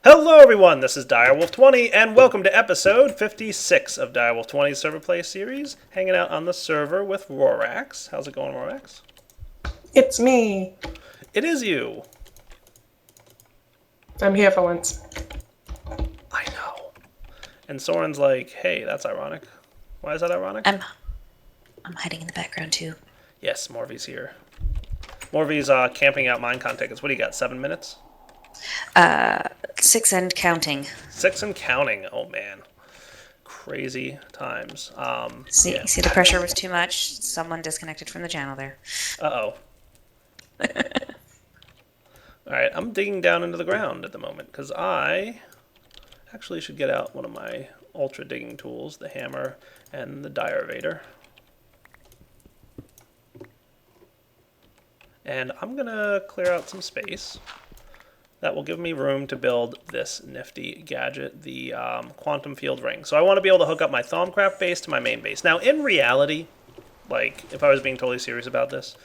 Hello everyone, this is Direwolf20 and welcome to episode 56 of Direwolf20's Server Play series, hanging out on the server with Rorax. How's it going, Rorax? It's me. It is you. I'm here for once. I know. And Soren's like, hey, that's ironic. Why is that ironic? I'm hiding in the background too. Yes, Morvy's here. Morvy's camping out minecon tickets. What do you got, 7 minutes? 6 and counting. 6 and counting. Oh man. Crazy times. See the pressure was too much. Someone disconnected from the channel there. Uh-oh. Alright, I'm digging down into the ground at the moment, because I actually should get out one of my ultra digging tools, the hammer and the Diravator. And I'm going to clear out some space. That will give me room to build this nifty gadget, the quantum field ring. So I want to be able to hook up my Thaumcraft base to my main base. Now, in reality, like, if I was being totally serious about this,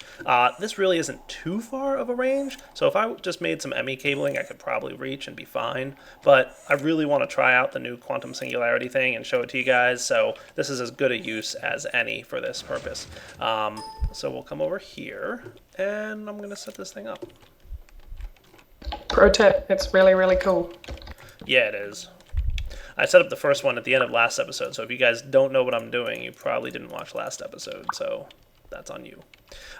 this really isn't too far of a range. So if I just made some ME cabling, I could probably reach and be fine. But I really want to try out the new quantum singularity thing and show it to you guys. So this is as good a use as any for this purpose. So we'll come over here, and I'm going to set this thing up. Pro tip, it's really, really cool. Yeah, it is. I set up the first one at the end of last episode, so if you guys don't know what I'm doing, you probably didn't watch last episode, so that's on you.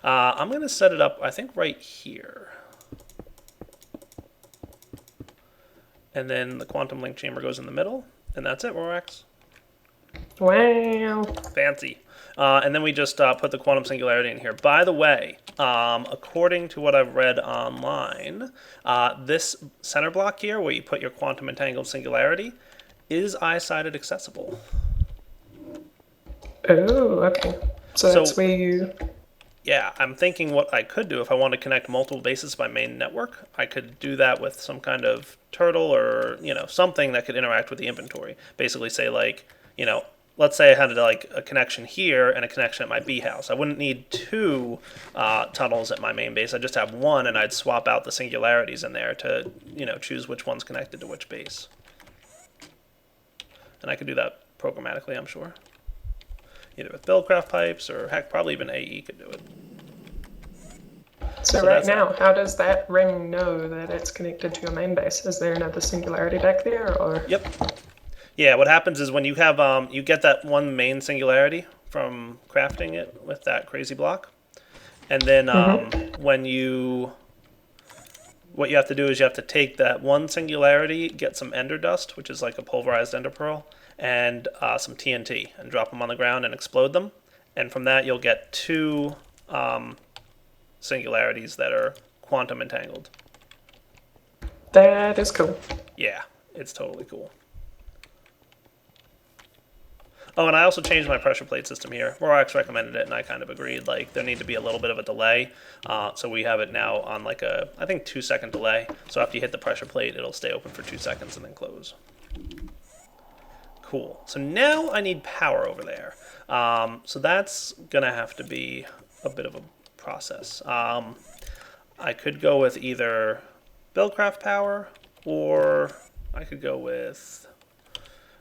I'm going to set it up, I think, right here. And then the quantum link chamber goes in the middle, and that's it, Rorax. Wow. Fancy. And then we just put the quantum singularity in here. By the way, according to what I've read online, this center block here, where you put your quantum entangled singularity, is eye-sided accessible. Oh, okay. So that's where you... Yeah, I'm thinking what I could do if I want to connect multiple bases to my main network. I could do that with some kind of turtle or, something that could interact with the inventory. Basically say, like, let's say I had like a connection here and a connection at my B house. I wouldn't need two tunnels at my main base. I'd just have one, and I'd swap out the singularities in there to, choose which one's connected to which base. And I could do that programmatically, I'm sure. Either with buildcraft pipes, or heck, probably even AE could do it. So right now, how does that ring know that it's connected to your main base? Is there another singularity back there, or...? Yep. Yeah, what happens is when you have, you get that one main singularity from crafting it with that crazy block. And then what you have to do is you have to take that one singularity, get some ender dust, which is like a pulverized ender pearl, and some TNT, and drop them on the ground and explode them. And from that, you'll get two singularities that are quantum entangled. That is cool. Yeah, it's totally cool. Oh, and I also changed my pressure plate system here. Rorax recommended it, and I kind of agreed. Like, there need to be a little bit of a delay. So we have it now on like a, I think, 2-second delay. So after you hit the pressure plate, it'll stay open for 2 seconds and then close. Cool. So now I need power over there. So that's going to have to be a bit of a process. I could go with either buildcraft power, or I could go with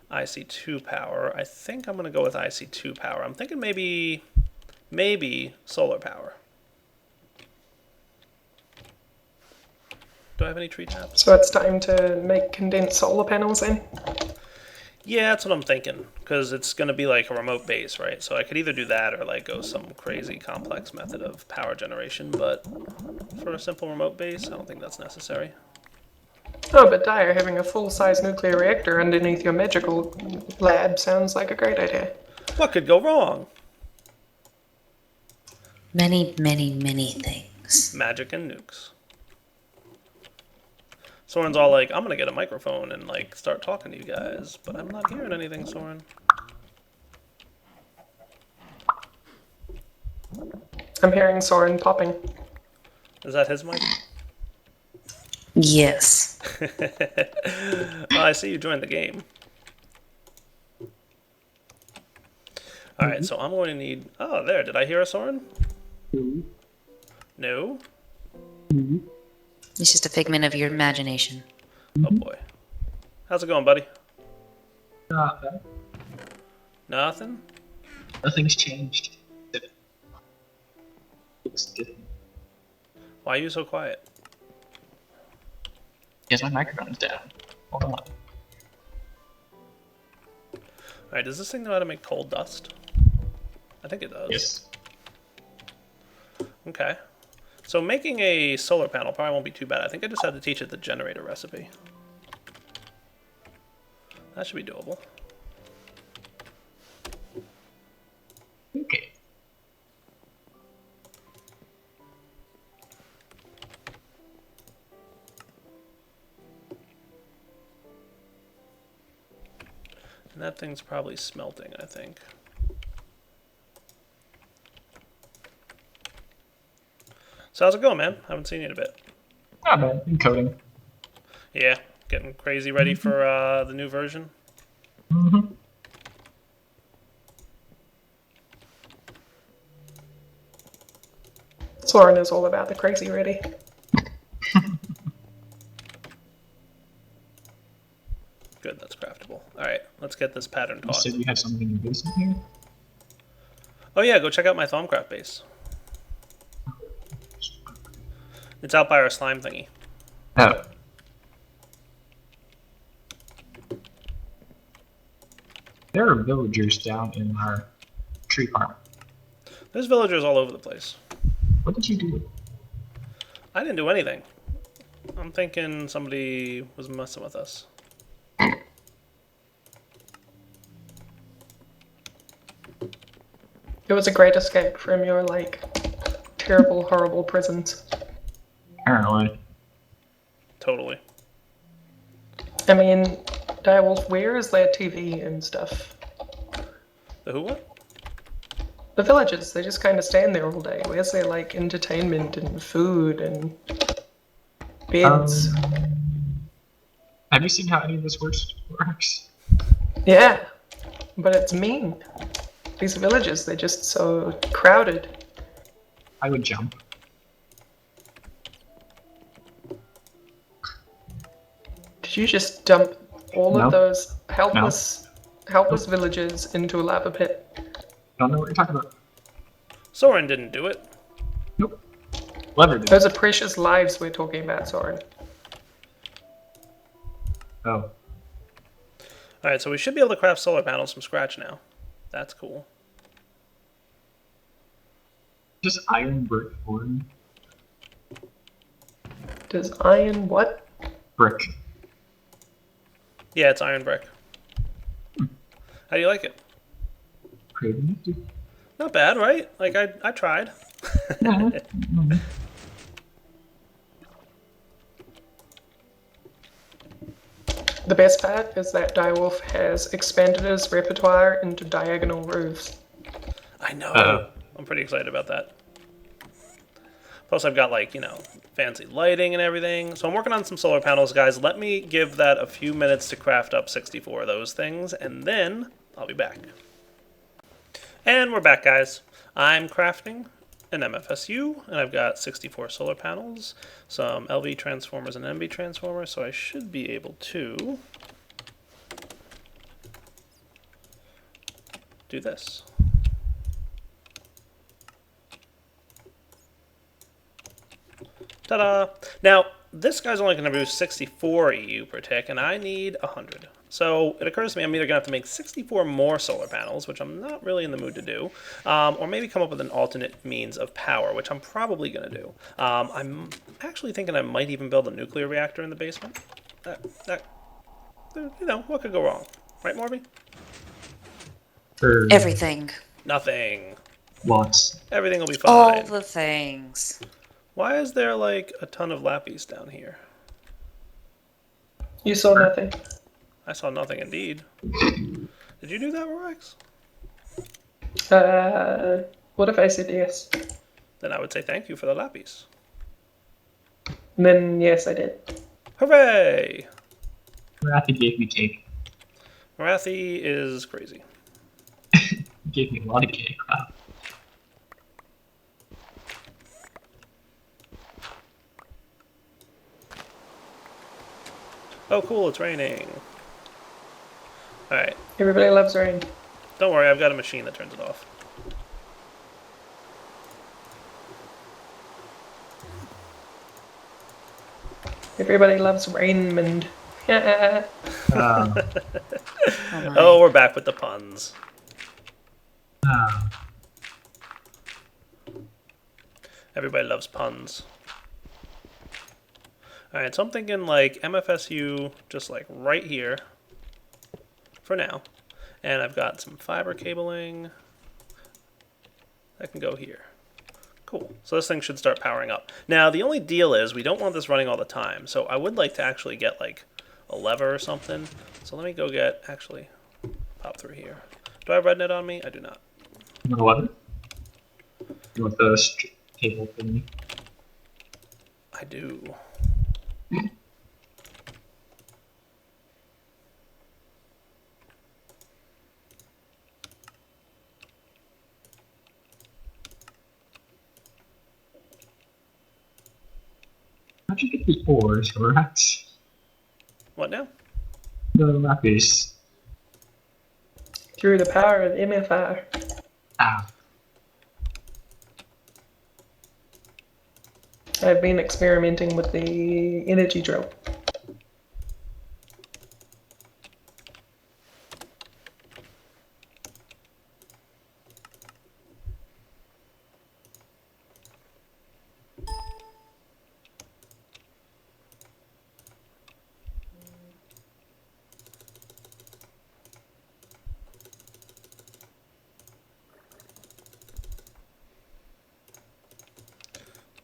IC2 power. I think I'm going to go with IC2 power. I'm thinking maybe solar power. Do I have any tree taps? So it's time to make condensed solar panels then? Yeah, that's what I'm thinking, because it's going to be like a remote base, right? So I could either do that or like go some crazy complex method of power generation, but for a simple remote base, I don't think that's necessary. Oh, but Dyer, having a full-size nuclear reactor underneath your magical lab sounds like a great idea. What could go wrong? Many, many, many things. Magic and nukes. Soren's all like, I'm going to get a microphone and like start talking to you guys, but I'm not hearing anything, Soren. I'm hearing Soren popping. Is that his mic? Yes. Oh, I see you joined the game. Alright, so I'm going to need... Oh, there. Did I hear a Soren? No? It's just a figment of your imagination. Oh boy. How's it going, buddy? Not bad. Nothing? Nothing's changed. Looks different. Why are you so quiet? Yes, my microphone is down. Hold on. Alright, does this thing know how to make coal dust? I think it does. Yes. Okay. So making a solar panel probably won't be too bad. I think I just had to teach it the generator recipe. That should be doable. Okay. And that thing's probably smelting, I think. So how's it going, man? Haven't seen you in a bit. Not bad. Encoding. Yeah, getting crazy ready for the new version. Mm-hmm. Soren is all about the crazy ready. Good, that's craftable. Alright, let's get this pattern You taught. said you have something in your basement here? Oh yeah, go check out my Thaumcraft base. It's out by our slime thingy. Oh. There are villagers down in our tree farm. There's villagers all over the place. What did you do? I didn't do anything. I'm thinking somebody was messing with us. It was a great escape from your, like, terrible, horrible prisons. Apparently. Totally. I mean, Direwolf, where is their TV and stuff? The who what? The villagers, they just kind of stand there all day. Where's their, like, entertainment and food and beds? Have you seen how any of this works? Yeah, but it's mean. These villagers, they're just so crowded. I would jump. Did you just dump all No. of those helpless villagers into a lava pit? I don't know what you're talking about. Soren didn't do it. Nope. Lever did. Those are precious lives we're talking about, Soren. Oh. Alright, so we should be able to craft solar panels from scratch now. That's cool. Just iron brick board. Does iron what? Brick. Yeah, it's iron brick. How do you like it? Pretty nifty. Not bad, right? Like, I tried. Yeah. The best part is that Direwolf has expanded his repertoire into diagonal roofs. I know. Uh-oh. I'm pretty excited about that. Plus, I've got, like, you know, fancy lighting and everything. So I'm working on some solar panels, guys. Let me give that a few minutes to craft up 64 of those things, and then I'll be back. And we're back, guys. I'm crafting an MFSU, and I've got 64 solar panels, some LV transformers and NB transformers, so I should be able to do this. Ta-da! Now, this guy's only going to produce 64 EU per tick, and I need 100. So it occurs to me I'm either going to have to make 64 more solar panels, which I'm not really in the mood to do, or maybe come up with an alternate means of power, which I'm probably going to do. I'm actually thinking I might even build a nuclear reactor in the basement. You know, what could go wrong? Right, Morby? For Everything. Nothing. lots. Everything will be All fine. the things. Why is there, like, a ton of lappies down here? You saw nothing. I saw nothing indeed. Did you do that, Rex? What if I said yes? Then I would say thank you for the lappies. And then yes, I did. Hooray! Rathi gave me cake. Marathi is crazy. He gave me a lot of cake. Wow. Oh, cool, it's raining. Alright. Everybody loves rain. Don't worry, I've got a machine that turns it off. Everybody loves Raymond. Uh, Oh my. Oh, we're back with the puns. uh, Everybody loves puns. Alright, so I'm thinking like MFSU just like right here for now. And I've got some fiber cabling that can go here. Cool. So this thing should start powering up. Now, the only deal is we don't want this running all the time. So I would like to actually get like a lever or something. So let me go get, actually, pop through here. Do I have RedNet on me? I do not. you want 11? You want the cable thingy? I do. How'd you get the ores, Rex? What now? The lapis. Through the power of MFR. Ah, I've been experimenting with the energy drill.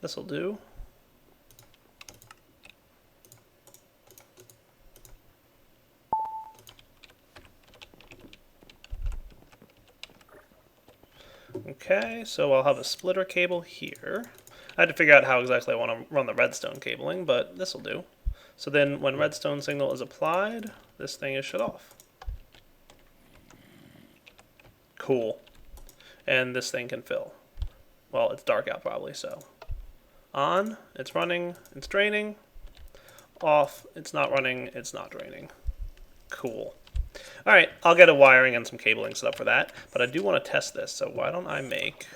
This'll do. Okay, so I'll have a splitter cable here. I had to figure out how exactly I want to run the redstone cabling, but this'll do. So then when redstone signal is applied, this thing is shut off. Cool. And this thing can fill. Well, it's dark out probably, so. On, it's running, it's draining. Off, it's not running, it's not draining. Cool. Alright, I'll get a wiring and some cabling set up for that, but I do want to test this, so why don't I make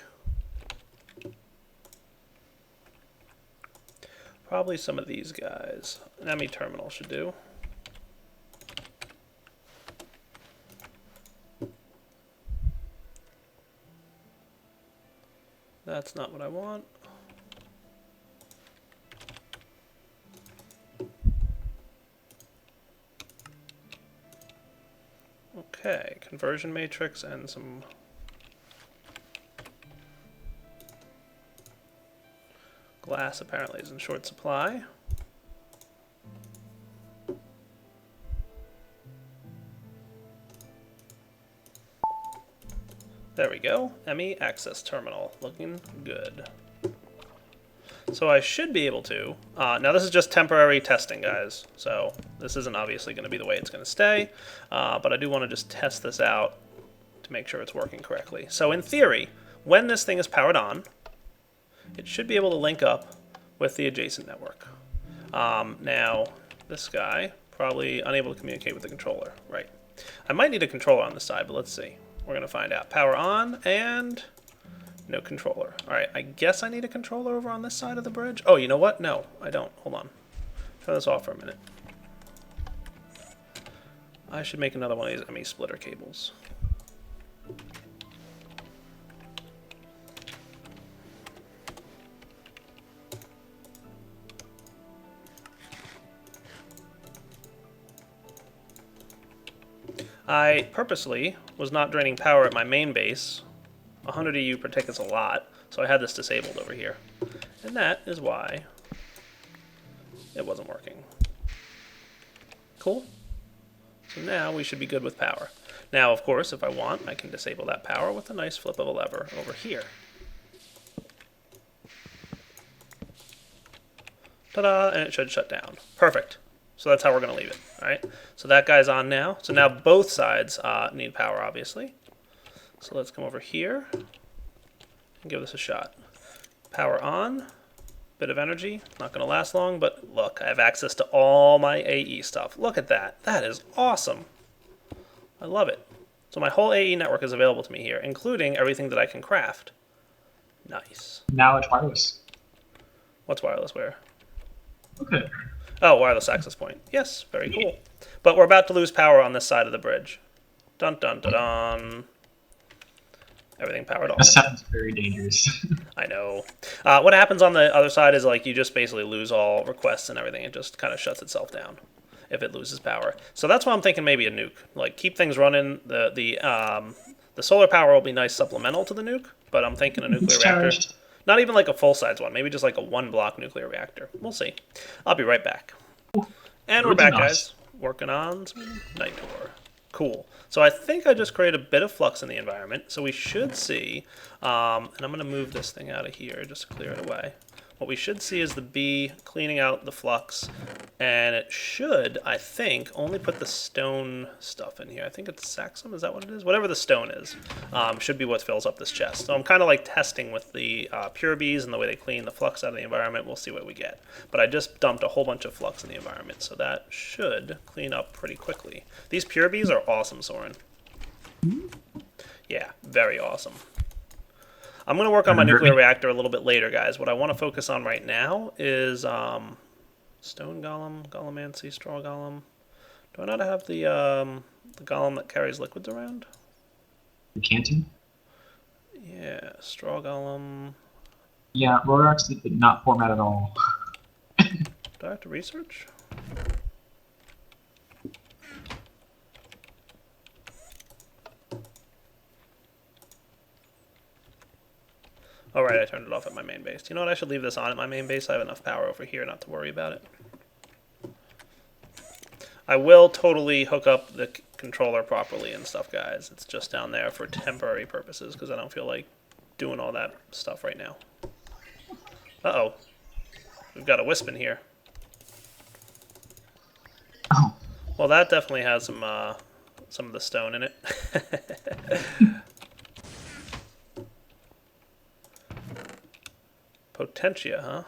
probably some of these guys. An ME terminal should do. That's not what I want. Okay, conversion matrix and some glass apparently is in short supply. There we go. ME access terminal. Looking good. So I should be able to. Now this is just temporary testing, guys. So this isn't obviously going to be the way it's going to stay. But I do want to just test this out to make sure it's working correctly. So in theory, when this thing is powered on, it should be able to link up with the adjacent network. Now, this guy, probably unable to communicate with the controller. Right. I might need a controller on this side, but let's see. We're going to find out. Power on, and no controller. Alright, I guess I need a controller over on this side of the bridge. Oh, you know what? No, I don't. Hold on. Turn this off for a minute. I should make another one of these ME splitter cables. I purposely was not draining power at my main base. 100 EU per tick is a lot, so I had this disabled over here. And that is why it wasn't working. Cool. So now we should be good with power. Now, of course, if I want, I can disable that power with a nice flip of a lever over here. Ta-da! And it should shut down. Perfect. So that's how we're going to leave it. All right. So that guy's on now. So now both sides need power, obviously. So let's come over here and give this a shot. Power on. Bit of energy. Not going to last long, but look, I have access to all my AE stuff. Look at that. That is awesome. I love it. So my whole AE network is available to me here, including everything that I can craft. Nice. Now it's wireless. What's wireless where? Okay. Oh, wireless access point. Yes, very cool. But we're about to lose power on this side of the bridge. Dun dun dun dun. Everything powered That off. sounds very dangerous. I know. What happens on the other side is like you just basically lose all requests and everything. It just kind of shuts itself down if it loses power. So that's why I'm thinking maybe a nuke. Like keep things running. The solar power will be nice supplemental to the nuke, but I'm thinking a nuclear It's reactor. charged. Not even like a full-size one. Maybe just like a one-block nuclear reactor. We'll see. I'll be right back. And we're Good back, enough. guys. Working on some night tour. Cool. So I think I just created a bit of flux in the environment. So we should see, and I'm going to move this thing out of here just to clear it away. What we should see is the bee cleaning out the flux, and it should, I think, only put the stone stuff in here. I think it's saxum, is that what it is? Whatever the stone is, should be what fills up this chest. So I'm kind of like testing with the pure bees and the way they clean the flux out of the environment. We'll see what we get. But I just dumped a whole bunch of flux in the environment, so that should clean up pretty quickly. These pure bees are awesome, Soren. Yeah, very awesome. I'm going to work on my nuclear reactor a little bit later, guys. What I want to focus on right now is stone golem, golemancy, straw golem. Do I not have the golem that carries liquids around? The canton? Yeah, straw golem. Yeah, Rorox did not format at all. Do I have to research? Oh, right, I turned it off at my main base. You know what? I should leave this on at my main base. I have enough power over here not to worry about it. I will totally hook up the controller properly and stuff, guys. It's just down there for temporary purposes because I don't feel like doing all that stuff right now. Uh-oh. We've got a wisp in here. Oh, Well, that definitely has some of the stone in it. Potentia, huh?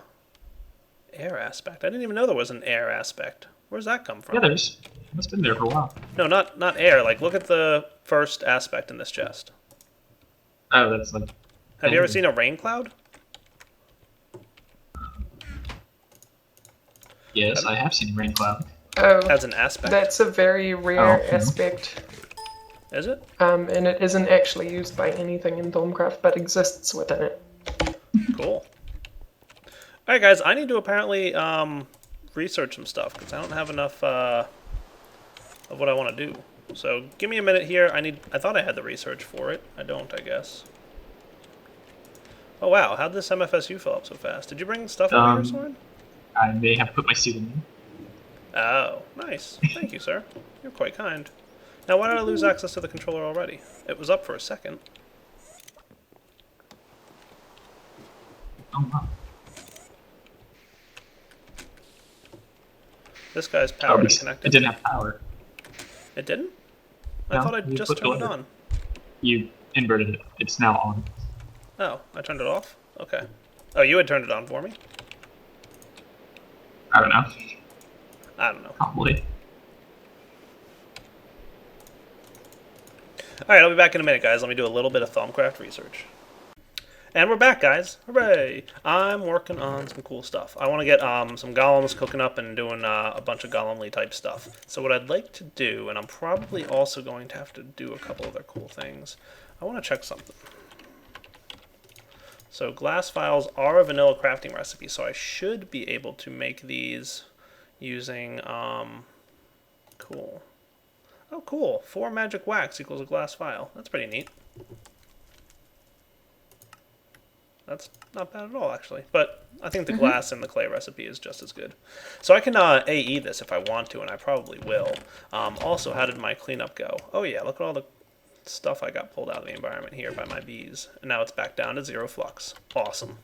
Air aspect. I didn't even know there was an air aspect. Where's that come from? yeah, there's. It's been there for a while. No, not air. Like, look at the first aspect in this chest. Oh, that's like. Have you ever seen a rain cloud? Yes, I have seen rain cloud. Oh, As an aspect? that's a very rare Oh. aspect. Is it? And it isn't actually used by anything in Thaumcraft, but exists within it. Cool. Alright, guys, I need to apparently research some stuff because I don't have enough of what I want to do. So give me a minute here. I thought I had the research for it. I don't, I guess. Oh wow, how'd this MFSU fill up so fast? Did you bring stuff over here, Soren? I may have put my suit in. Oh, nice. Thank you, sir. You're quite kind. Now, why did I lose access to the controller already? It was up for a second. Oh, wow. This guy's Oh, powered and it connected. didn't have power. It didn't? I No, thought I you just flipped turned it over. on. You inverted it. It's now on. Oh, I turned it off? Okay. Oh, you had turned it on for me? I don't know. I don't know. Probably. Alright, I'll be back in a minute, guys. Let me do a little bit of Thaumcraft research. And we're back, guys. Hooray! I'm working on some cool stuff. I want to get some golems cooking up and doing a bunch of golemly type stuff. So what I'd like to do, and I'm probably also going to have to do a couple other cool things, I want to check something. So glass files are a vanilla crafting recipe, so I should be able to make these using, cool. Oh, cool. 4 magic wax equals a glass file. That's pretty neat. That's not bad at all, actually. But I think the glass and the clay recipe is just as good. So I can AE this if I want to, and I probably will. Also, how did my cleanup go? Oh yeah, look at all the stuff I got pulled out of the environment here by my bees. And now it's back down to 0 flux. Awesome.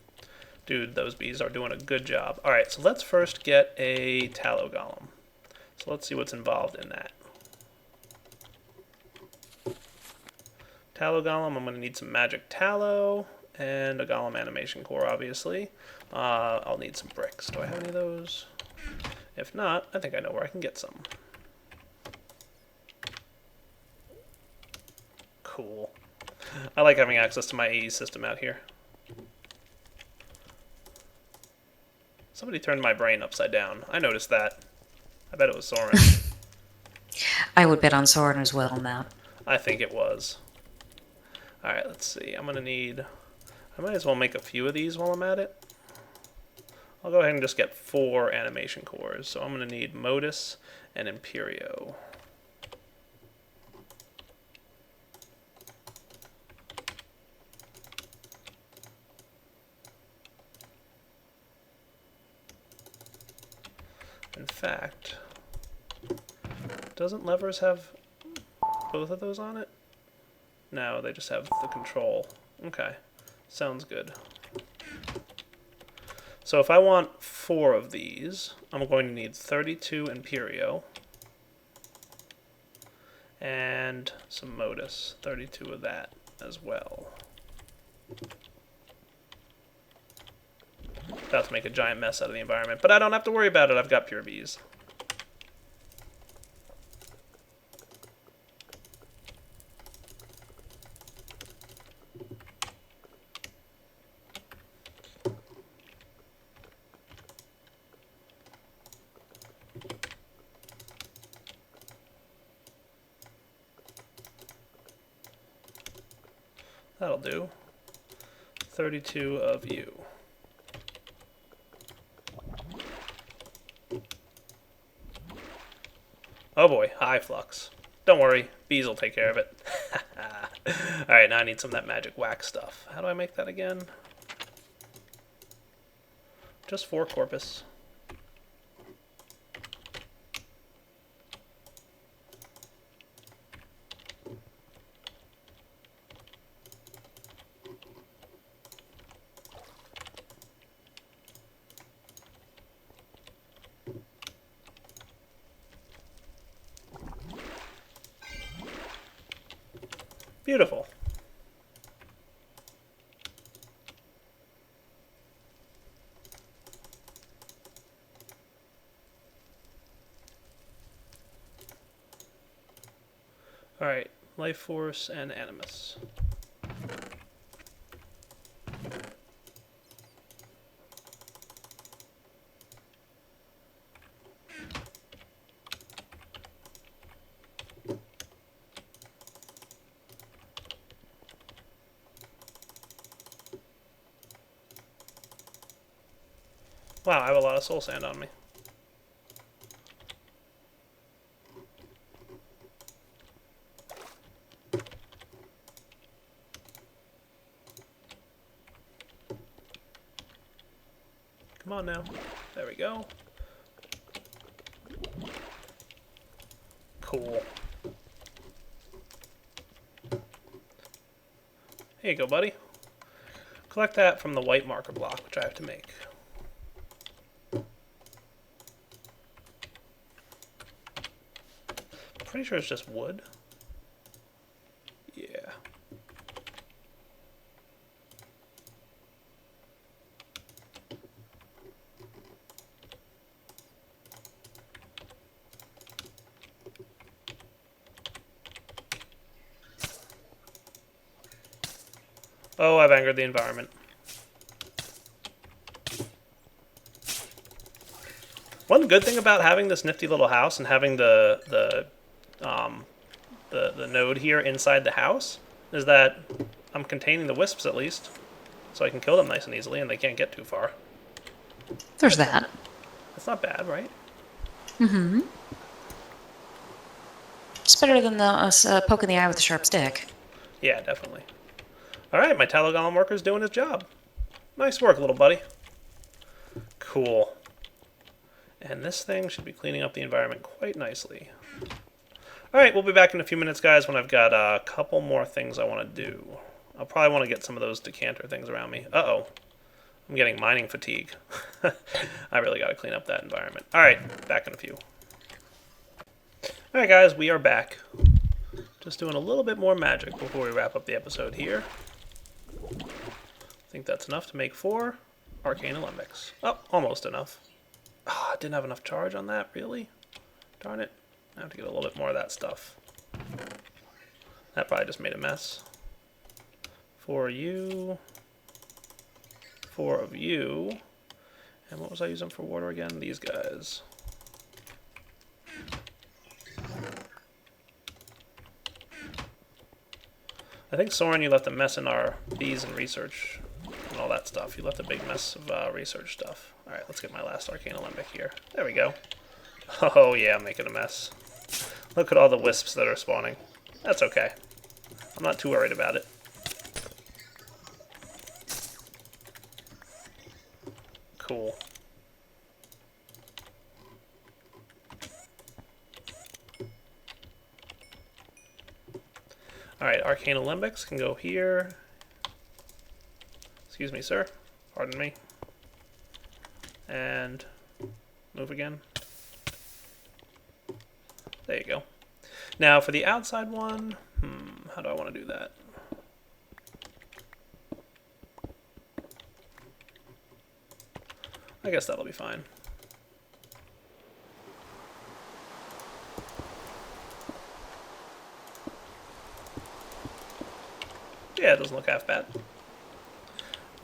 Dude, those bees are doing a good job. Alright, so let's first get a tallow golem. So let's see what's involved in that. Tallow golem, I'm going to need some magic tallow. And a golem animation core, obviously. I'll need some bricks. Do I have any of those? If not, I think I know where I can get some. Cool. I like having access to my AE system out here. Somebody turned my brain upside down. I noticed that. I bet it was Soren. I would bet on Soren as well now. I think it was. Alright, let's see. I'm going to need... I might as well make a few of these while I'm at it. I'll go ahead and just get 4 animation cores. So I'm going to need Modus and Imperio. In fact, doesn't Levers have both of those on it? No, they just have the control. Okay, sounds good. So if I want 4 of these, I'm going to need 32 Imperio and some Modus, 32 of that as well. About to make a giant mess out of the environment, but I don't have to worry about it. I've got pure bees. That'll do. 32 of you. Oh boy, high flux. Don't worry, bees will take care of it. Alright, now I need some of that magic wax stuff. How do I make that again? Just 4 corpus. Beautiful. Alright, Life Force and Animus. Wow, I have a lot of soul sand on me. Come on now. There we go. Cool. Here you go, buddy. Collect that from the white marker block, which I have to make. Pretty sure it's just wood. Yeah. Oh, I've angered the environment. One good thing about having this nifty little house and having the node here inside the house is that I'm containing the wisps at least, so I can kill them nice and easily, and they can't get too far. There's that. That's not bad, right? Mm-hmm. It's better than the poke in the eye with a sharp stick. Yeah, definitely. All right, my tallow golem worker's doing his job. Nice work, little buddy. Cool. And this thing should be cleaning up the environment quite nicely. Alright, we'll be back in a few minutes, guys, when I've got a couple more things I want to do. I'll probably want to get some of those decanter things around me. Uh-oh. I'm getting mining fatigue. I really got to clean up that environment. Alright, back in a few. Alright, guys, we are back. Just doing a little bit more magic before we wrap up the episode here. I think that's enough to make 4 arcane alembics. Oh, almost enough. Oh, I didn't have enough charge on that, really? Darn it. I have to get a little bit more of that stuff. That probably just made a mess. 4 of you. 4 of you. And what was I using for water again? These guys. I think, Soren, you left a mess in our bees and research and all that stuff. You left a big mess of research stuff. Alright, let's get my last Arcane Alembic here. There we go. Oh yeah, I'm making a mess. Look at all the wisps that are spawning. That's okay. I'm not too worried about it. Cool. Alright, Arcane Alembics can go here. Excuse me, sir. Pardon me. And move again. There you go. Now for the outside one, how do I want to do that? I guess that'll be fine. Yeah, it doesn't look half bad.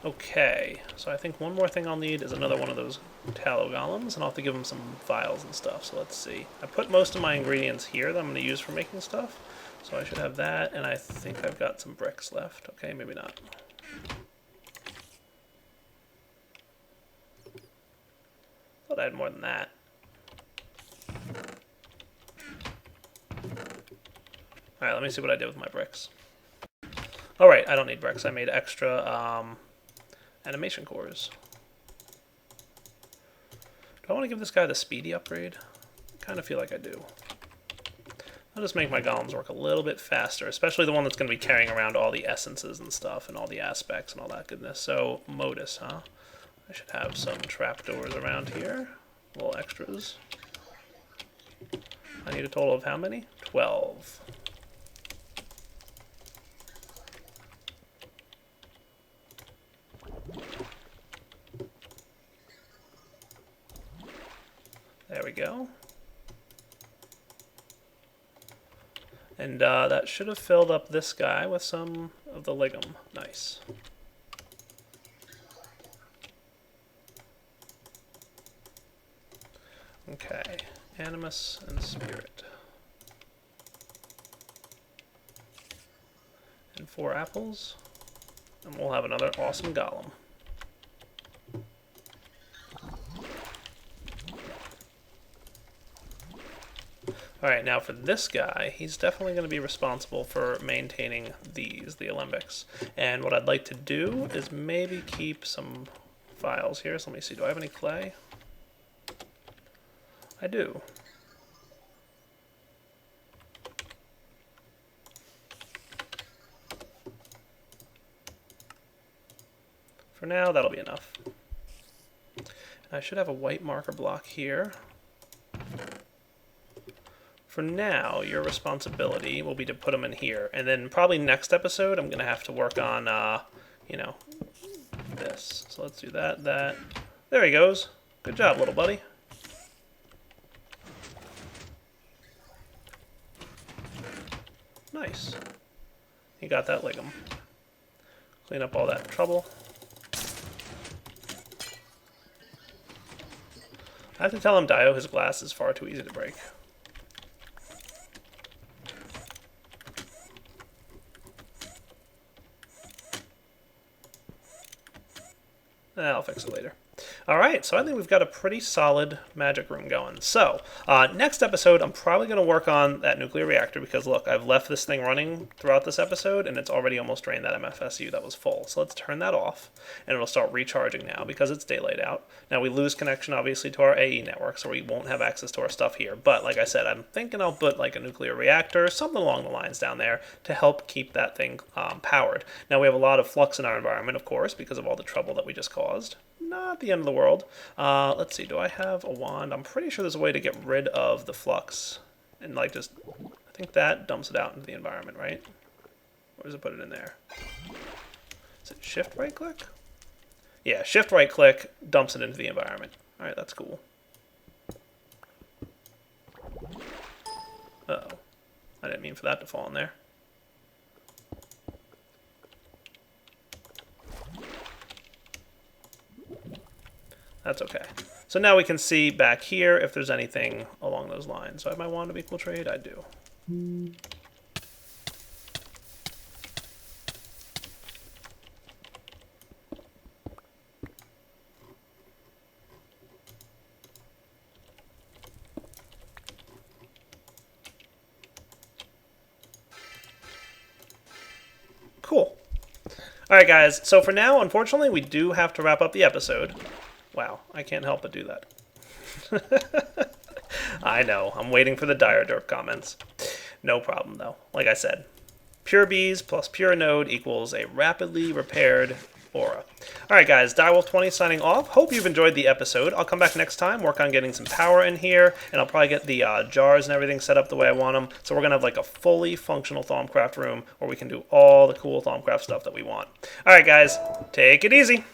Okay, so I think one more thing I'll need is another one of those tallow golems, and I'll have to give them some vials and stuff, so let's see. I put most of my ingredients here that I'm going to use for making stuff, so I should have that, and I think I've got some bricks left. Okay, maybe not. Thought I had more than that. Alright, let me see what I did with my bricks. Alright, I don't need bricks. I made extra animation cores. Do I want to give this guy the speedy upgrade? I kind of feel like I do. I'll just make my golems work a little bit faster, especially the one that's going to be carrying around all the essences and stuff and all the aspects and all that goodness. So, modus, huh? I should have some trapdoors around here. Little extras. I need a total of how many? 12. There we go. And that should have filled up this guy with some of the ligum. Nice. Okay, animus and spirit. And 4 apples. And we'll have another awesome golem. Alright, now for this guy, he's definitely going to be responsible for maintaining these, the alembics. And what I'd like to do is maybe keep some files here. So let me see, do I have any clay? I do. For now, that'll be enough. And I should have a white marker block here. For now, your responsibility will be to put them in here. And then probably next episode, I'm going to have to work on, you know, this. So let's do that, that. There he goes. Good job, little buddy. Nice. He got that ligum. Clean up all that trouble. I have to tell him Dio his glass is far too easy to break. I'll fix it later. Alright, so I think we've got a pretty solid magic room going. So, next episode, I'm probably going to work on that nuclear reactor because, look, I've left this thing running throughout this episode, and it's already almost drained that MFSU that was full. So let's turn that off, and it'll start recharging now because it's daylight out. Now, we lose connection, obviously, to our AE network, so we won't have access to our stuff here. But, like I said, I'm thinking I'll put, like, a nuclear reactor, something along the lines down there, to help keep that thing powered. Now, we have a lot of flux in our environment, of course, because of all the trouble that we just caused. Not the end of the world. Let's see, do I have a wand? I'm pretty sure there's a way to get rid of the flux. And like just, I think that dumps it out into the environment, right? Or does it put it in there? Is it shift right click? Yeah, shift right click dumps it into the environment. Alright, that's cool. Uh-oh. I didn't mean for that to fall in there. That's okay. So now we can see back here if there's anything along those lines. So I have my wand of equal trade? I do. Cool. All right, guys. So for now, unfortunately, we do have to wrap up the episode. Wow, I can't help but do that. I know. I'm waiting for the dire derp comments. No problem, though. Like I said, pure bees plus pure node equals a rapidly repaired aura. All right, guys. Direwolf20 signing off. Hope you've enjoyed the episode. I'll come back next time, work on getting some power in here, and I'll probably get the jars and everything set up the way I want them. So we're going to have like a fully functional Thaumcraft room where we can do all the cool Thaumcraft stuff that we want. All right, guys. Take it easy.